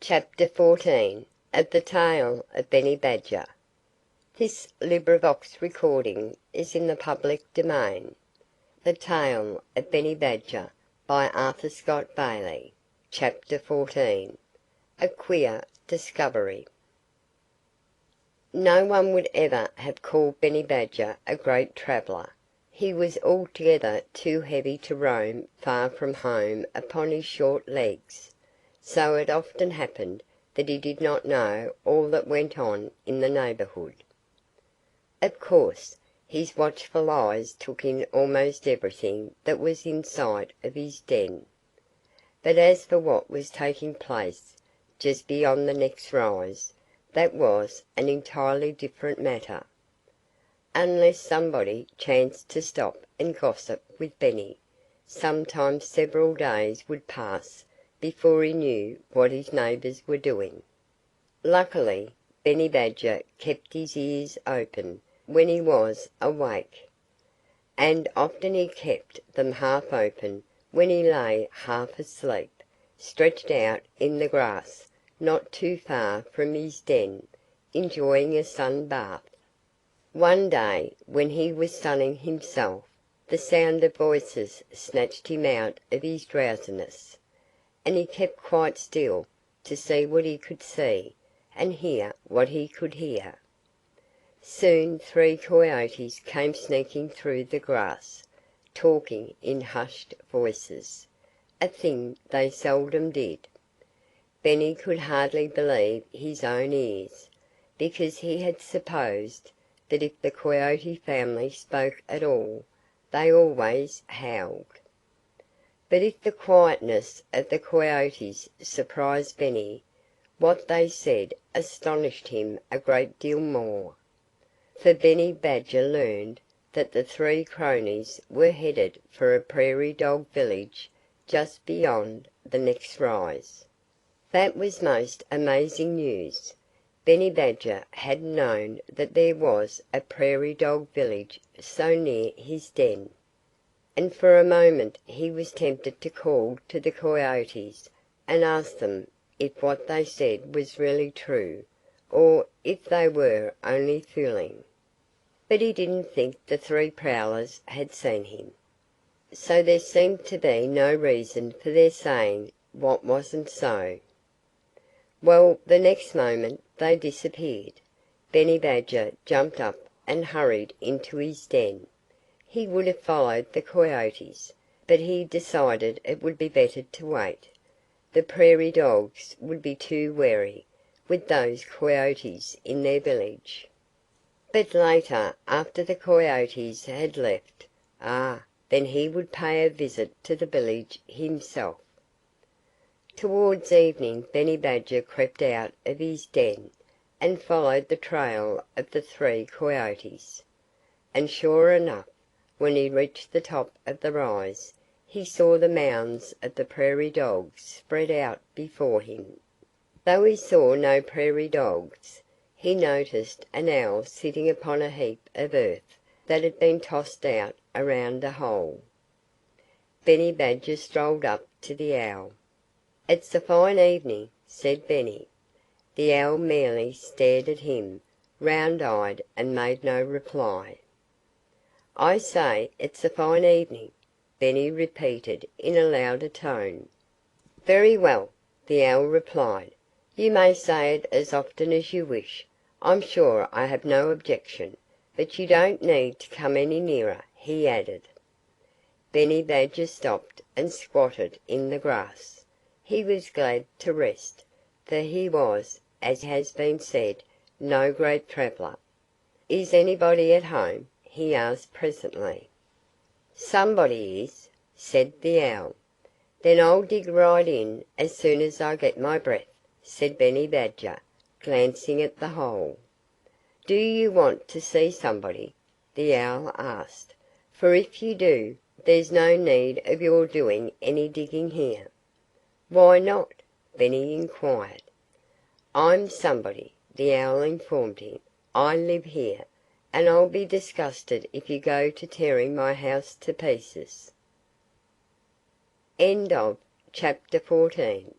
Chapter 14 of the Tale of Benny Badger. This recording is in the public domain. The Tale of Benny Badger by Arthur Scott Bailey. Chapter 14. A Queer Discovery. No one would ever have called Benny Badger a great traveller. He was altogether too heavy to roam far from home upon his short legs. So it often happened that he did not know all that went on in the neighborhood. Of course, his watchful eyes took in almost everything that was in sight of his den. But as for what was taking place just beyond the next rise, that was an entirely different matter. Unless somebody chanced to stop and gossip with Benny, sometimes several days would pass before he knew what his neighbors were doing. Luckily, Benny Badger kept his ears open when he was awake. And often he kept them half open when he lay half asleep, stretched out in the grass not too far from his den, enjoying a sun bath. One day, when he was sunning himself, the sound of voices snatched him out of his drowsiness, and he kept quite still to see what he could see, and hear what he could hear. Soon 3 coyotes came sneaking through the grass, talking in hushed voices, a thing they seldom did. Benny could hardly believe his own ears, because he had supposed that if the coyote family spoke at all, they always howled. But if the quietness of the coyotes surprised Benny, what they said astonished him a great deal more. For Benny Badger learned that the 3 cronies were headed for a prairie dog village just beyond the next rise. That was most amazing news. Benny Badger hadn't known that there was a prairie dog village so near his den. And for a moment he was tempted to call to the coyotes and ask them if what they said was really true, or if they were only fooling. But he didn't think the 3 prowlers had seen him, so there seemed to be no reason for their saying what wasn't so. Well, the next moment they disappeared. Benny Badger jumped up and hurried into his den. He would have followed the coyotes, but he decided it would be better to wait. The prairie dogs would be too wary, with those coyotes in their village. But later, after the coyotes had left, then he would pay a visit to the village himself. Towards evening Benny Badger crept out of his den and followed the trail of the 3 coyotes. And sure enough, when he reached the top of the rise, he saw the mounds of the prairie dogs spread out before him. Though he saw no prairie dogs, he noticed an owl sitting upon a heap of earth that had been tossed out around a hole. Benny Badger strolled up to the owl. "It's a fine evening," said Benny. The owl merely stared at him, round-eyed, and made no reply. "I say it's a fine evening," Benny repeated in a louder tone. "Very well," the owl replied. "You may say it as often as you wish. I'm sure I have no objection. But you don't need to come any nearer," he added. Benny Badger stopped and squatted in the grass. He was glad to rest, for he was, as has been said, no great traveller. "Is anybody at home?" he asked presently. "Somebody is," said the owl. "Then I'll dig right in as soon as I get my breath," said Benny Badger, glancing at the hole. "Do you want to see somebody?" the owl asked. "For if you do, there's no need of your doing any digging here." "Why not?" Benny inquired. "I'm somebody," the owl informed him. "I live here, and I'll be disgusted if you go to tearing my house to pieces." Chapter 14.